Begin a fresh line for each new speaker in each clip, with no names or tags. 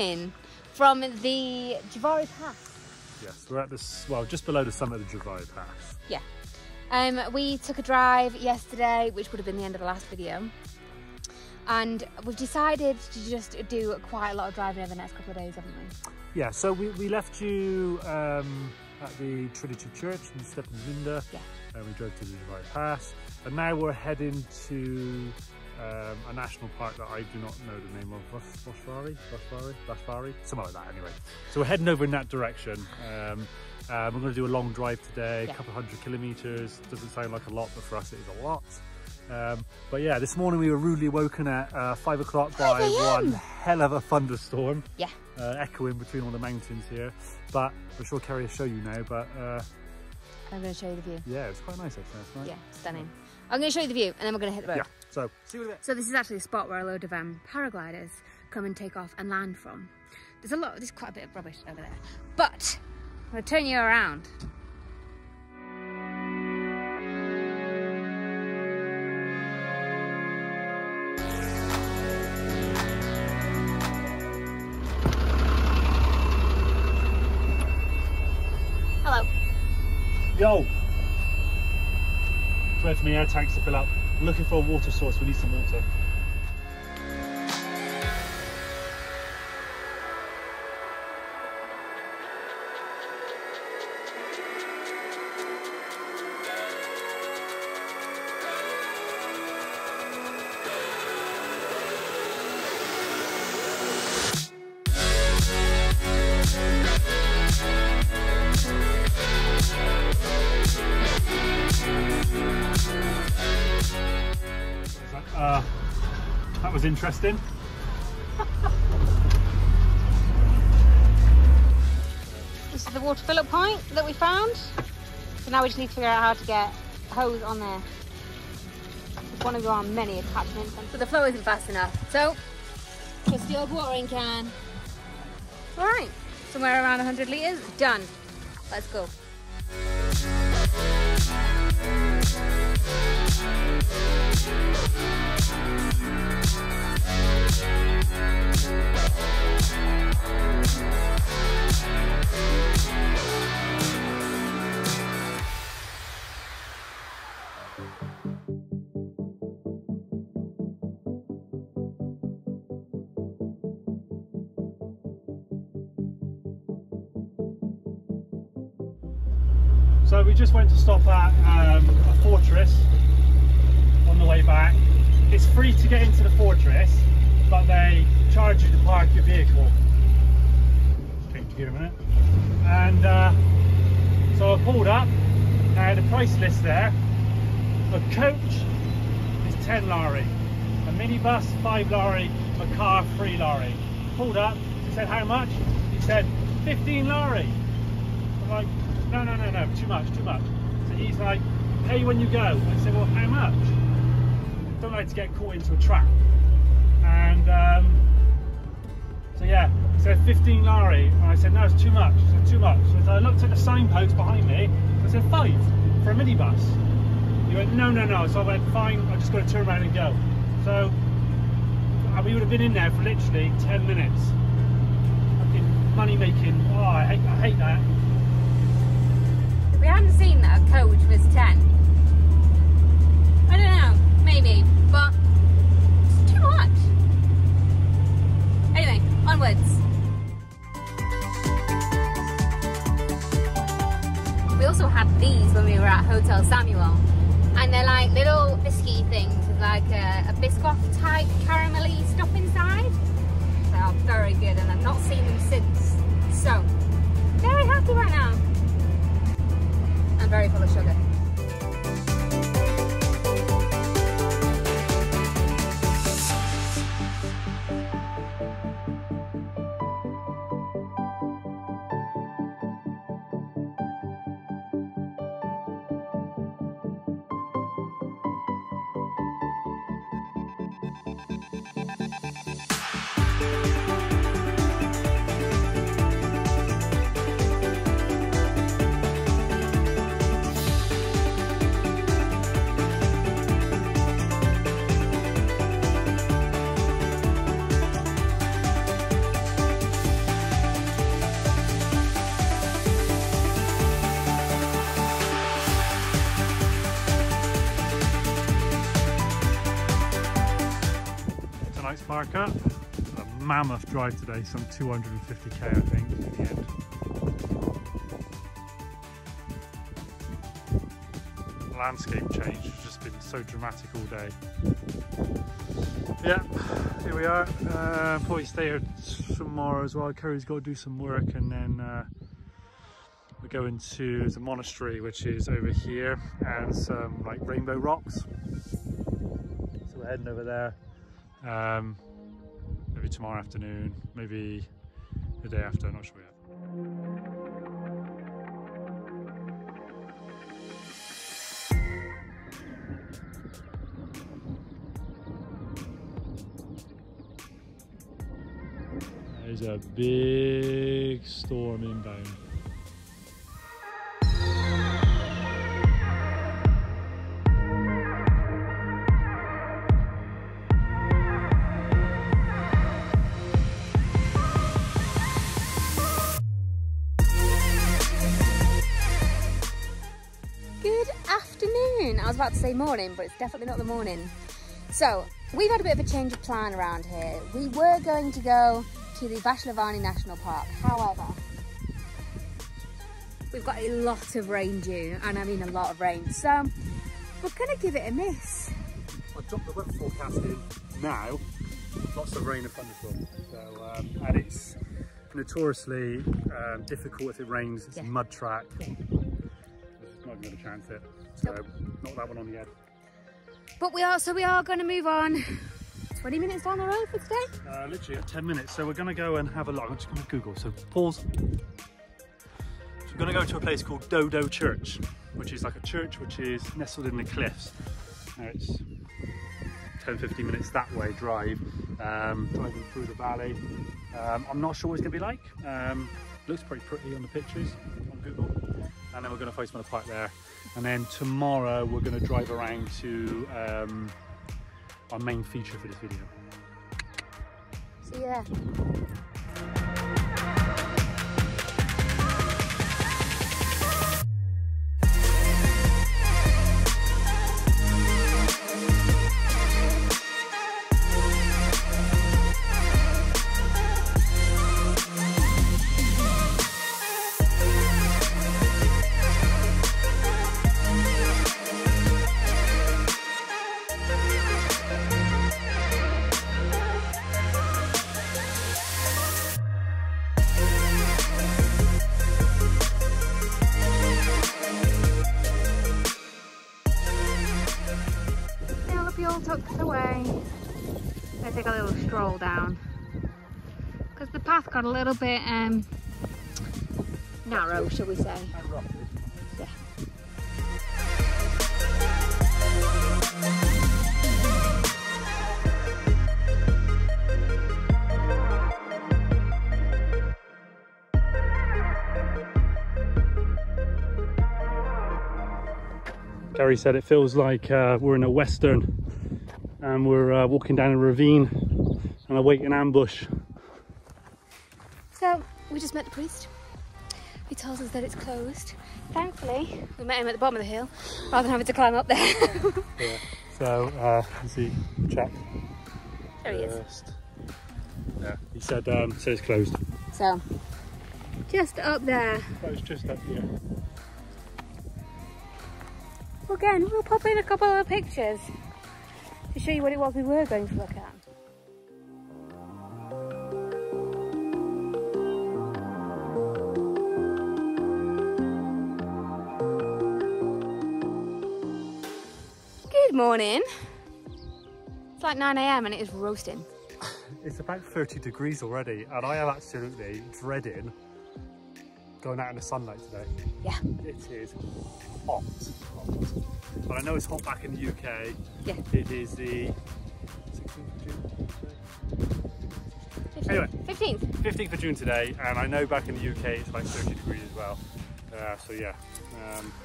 coming from the Javari Pass.
Yes, we're at this, well, just below the summit of the Javari Pass.
Yeah. We took a drive yesterday, which would have been the end of the last video. And we've decided to just do quite a lot of driving over the next couple of days, haven't we?
Yeah, so we left you at the Trinity Church in Steppenwinde.
Yeah.
And we drove to the Javari Pass. And now we're heading to a national park that I do not know the name of. Vasfari? Something like that anyway. So we're heading over in that direction. We're going to do a long drive today, a couple of 100 kilometres. Doesn't sound like a lot, but for us it is a lot. But yeah, this morning we were rudely woken at 5 o'clock by one hell of a thunderstorm. Yeah. Echoing between all the mountains here. But I'm sure Kerry will show you now, but...
I'm going to show you the view.
Yeah, it's quite nice actually last night.
Yeah, stunning. I'm going to show you the view and then we're going to hit the road.
Yeah, so see you in a bit.
So this is actually a spot where a load of paragliders come and take off and land from. There's quite a bit of rubbish over there. But I'm going to turn you around. Hello.
Yo! Just wait for my air tanks to fill up. I'm looking for a water source, we need some water. That was interesting.
This is the water fill-up point that we found. So now we just need to figure out how to get a hose on there. It's one of our many attachments. But the flow isn't fast enough. So, just the old watering can. All right, somewhere around 100 litres, done. Let's go.
So we just went to stop at a fortress on the way back. It's free to get into the fortress, but they charge you to park your vehicle. Change gear a minute. And so I pulled up. Now the price list there, a coach is 10 lari, a minibus 5 lari, a car 3 lari. Pulled up, he said how much? He said 15 lari. I'm like, no, too much. So he's like, pay when you go. I said, well, how much? Don't like to get caught into a trap. And so yeah, he said 15 lari. And I said, no, it's too much. He said, too much. So I looked at the signpost behind me. I said, 5 for a minibus. He went, no. So I went, fine, I just got to turn around and go. So we would have been in there for literally 10 minutes. Fucking money making. Oh, I hate that.
We hadn't seen that a coach was 10. I don't know, maybe, but it's too much. Anyway, onwards. We also had these when we were at Hotel Samuel, and they're like little biscuity things with like a Biscoff type caramelly stuff inside. They are very good, and I've not seen them since. So, very happy right now. And very full of sugar.
Lights park up. A mammoth drive today, some 250k I think in the end. Landscape change has just been so dramatic all day. Yeah, here we are. Probably stay here tomorrow as well. Curry's got to do some work, and then we're going to the monastery, which is over here, and some like rainbow rocks. So we're heading over there. Maybe tomorrow afternoon, maybe the day after, I'm not sure yet. There's a big storm inbound.
Good afternoon. I was about to say morning, but it's definitely not the morning. So, we've had a bit of a change of plan around here. We were going to go to the Vaslavani National Park. However, we've got a lot of rain due, and I mean a lot of rain. So, we're going to give it a miss.
I've dropped the weather forecast in now. Lots of rain and thunderstorms. So, and it's notoriously difficult if it rains. It's a mud track. Not going to chance it, so not that one on the head.
But we are going to move on 20 minutes down the road for today?
Literally at 10 minutes, so we're going to go and have a look. I'm just going to Google, so pause. So we're going to go to a place called Dodo Church, which is like a church which is nestled in the cliffs. It's 10-15 minutes that way drive, driving through the valley. I'm not sure what it's going to be like. Looks pretty pretty on the pictures on Google. And then we're going to find some other park there, and then tomorrow we're going to drive around to our main feature for this video.
See you there. Tucked away. Let's take a little stroll down because the path got a little bit narrow, shall we say. Yeah.
Gary said it feels like we're in a western and we're walking down a ravine and awaiting ambush.
So we just met the priest. He tells us that it's closed. Thankfully, we met him at the bottom of the hill rather than having to climb up there.
Yeah. So you see, chap.
There he is.
Yeah, he said it's closed.
So just up there.
That was just up here.
Again, we'll pop in a couple of pictures to show you what it was we were going to look at. Good morning. It's like 9 AM and it is roasting.
It's about 30 degrees already, and I am absolutely dreading going out in the sunlight today.
Yeah.
It is hot. But I know it's hot back in the UK.
Yeah.
It is the 16th of June.
15th.
Anyway,
15th
of June today, and I know back in the UK it's like 30 degrees as well. So yeah,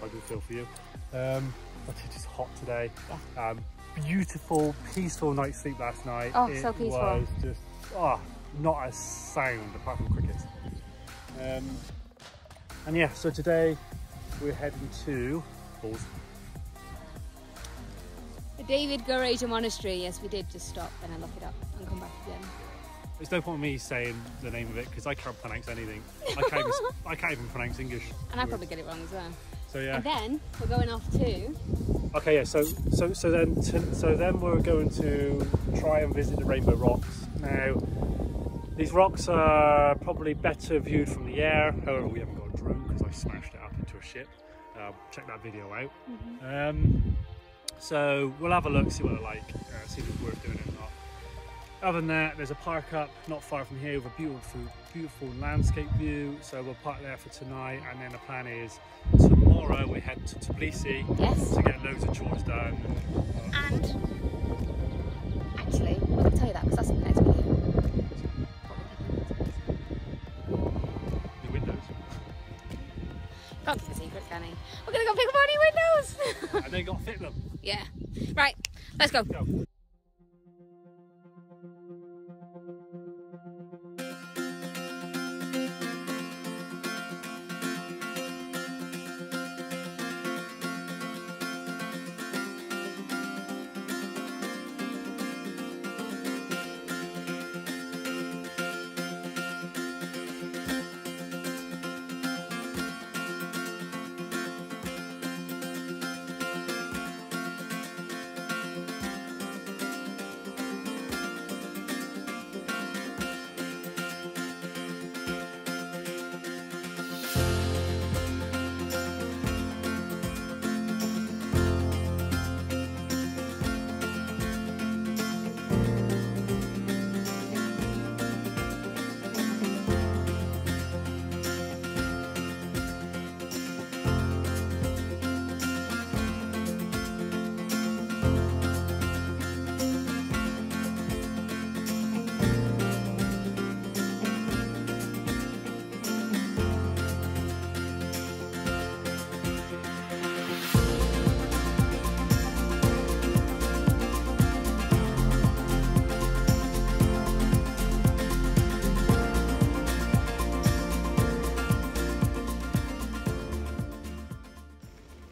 I do feel for you. But it is hot today. Yeah. Beautiful, peaceful night's sleep last night.
Oh, so peaceful. It
was just, not a sound apart from crickets. And yeah, so today we're heading to
The David Goreja Monastery. Yes, we did just stop and then look it up and come back again.
There's no point in me saying the name of it because I can't pronounce anything. I can't even pronounce English.
And I probably get it wrong as well.
So yeah.
And then we're going off to.
Okay, yeah. So then we're going to try and visit the Rainbow Rocks. Now, these rocks are probably better viewed from the air. However, we haven't got a drone because I smashed it up into a ship. Check that video out. So we'll have a look, see what they're like, see if it's worth doing it or not. Other than that, there's a park up not far from here with a beautiful landscape view. So we'll park there for tonight, and then the plan is tomorrow we head to Tbilisi to get loads of chores done.
And actually, I'm not going to tell you that because that's in the next video.
The windows.
Can't keep a secret, can he? We're going to go pick up our new windows.
And they got to fit them.
Yeah. Right, let's go.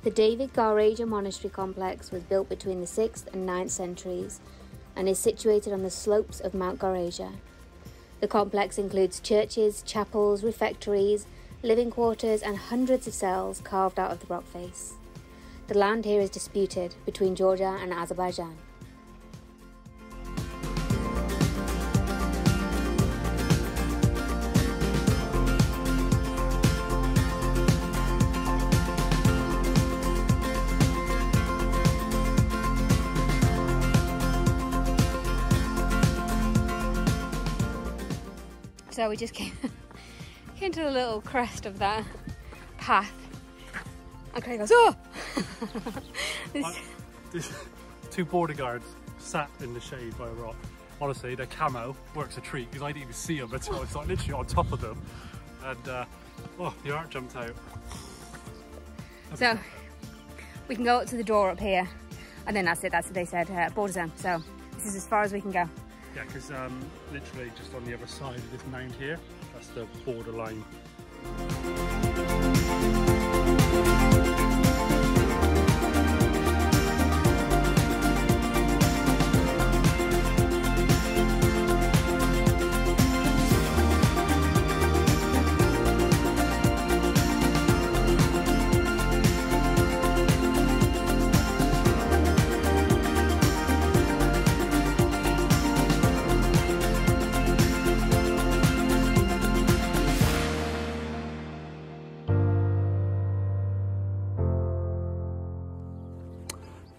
The David Goreja Monastery complex was built between the 6th and 9th centuries and is situated on the slopes of Mount Goreja. The complex includes churches, chapels, refectories, living quarters and hundreds of cells carved out of the rock face. The land here is disputed between Georgia and Azerbaijan. So we just came to the little crest of that path, and Craig goes, "Oh!"
There's two border guards sat in the shade by a rock. Honestly, their camo works a treat because I didn't even see them until I was like literally on top of them, and oh, the art jumped out.
So we can go up to the door up here, and then that's it. That's what they said, border zone. So this is as far as we can go.
Yeah, because literally just on the other side of this mound here, that's the borderline.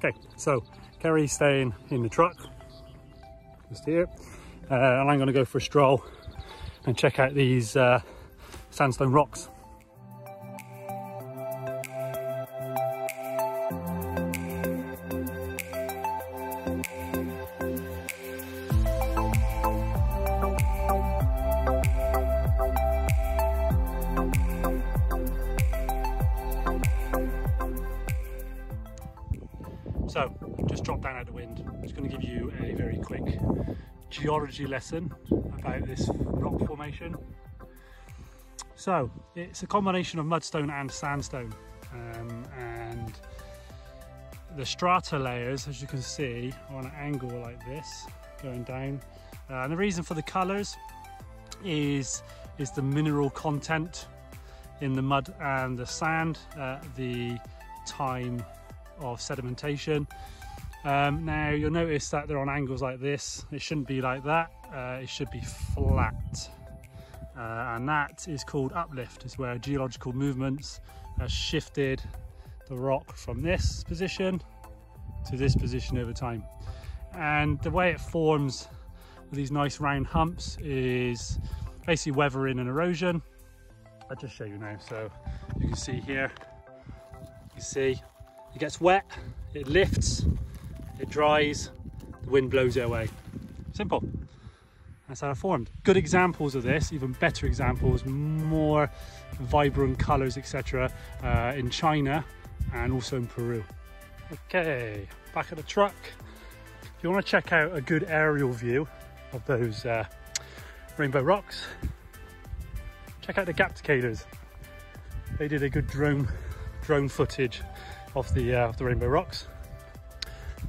Okay, so Kerry's staying in the truck, just here, and I'm going to go for a stroll and check out these sandstone rocks. So, just drop down out the wind. I'm just going to give you a very quick geology lesson about this rock formation. So, it's a combination of mudstone and sandstone, and the strata layers, as you can see, are on an angle like this, going down. And the reason for the colours is the mineral content in the mud and the sand, the time of sedimentation. Now you'll notice that they're on angles like this. It shouldn't be like that, it should be flat. And that is called uplift. It's where geological movements have shifted the rock from this position to this position over time. And the way it forms with these nice round humps is basically weathering and erosion. I'll just show you now. So you can see here, you see it gets wet, it lifts, it dries, the wind blows it away. Simple. That's how it formed. Good examples of this, even better examples, more vibrant colours, etc. In China and also in Peru. Okay, back at the truck. If you want to check out a good aerial view of those rainbow rocks, check out the Gapticators. They did a good drone footage of the rainbow rocks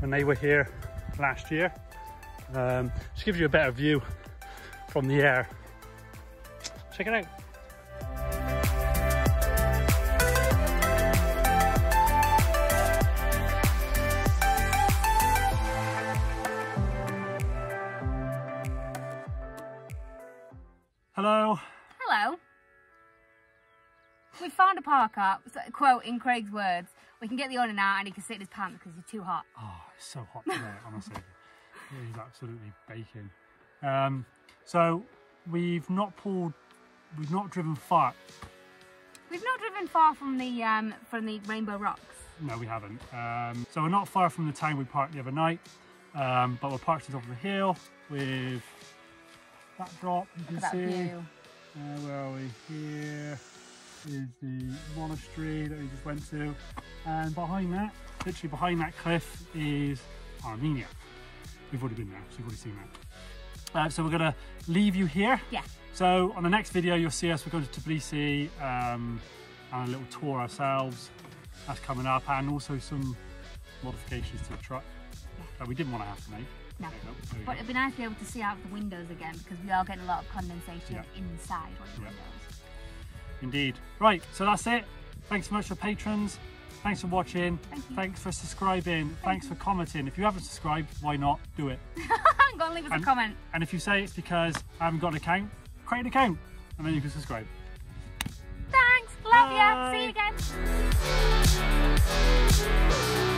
when they were here last year. Just gives you a better view from the air. Check it out. Hello.
Hello. We found a park-up, quoting Craig's words, we can get the owner out and he can sit in his pants because he's too hot.
Oh, it's so hot today, honestly. It is absolutely baking. So we've not driven far.
We've not driven far from the Rainbow Rocks.
No, we haven't. So we're not far from the town we parked the other night, but we're parked at the top of the hill with that drop. You can see. Where are we? Here is the monastery that we just went to, and behind that, literally behind that cliff, is Armenia. We've already been there, so you've already seen that. So we're going to leave you here.
Yeah.
So on the next video, you'll see us. We're going to Tbilisi on a little tour ourselves. That's coming up, and also some modifications to the truck that we didn't want to have to make.
No, but it'd be nice to be able to see out the windows again, because we are getting a lot of condensation inside on the windows.
Indeed. Right, so that's it. Thanks so much for patrons. Thanks for watching. Thanks for subscribing. Thanks for commenting. If you haven't subscribed, why not do it?
Go and leave us a comment.
And if you say it's because I haven't got an account, create an account and then you can subscribe.
Thanks. Love ya. See you again.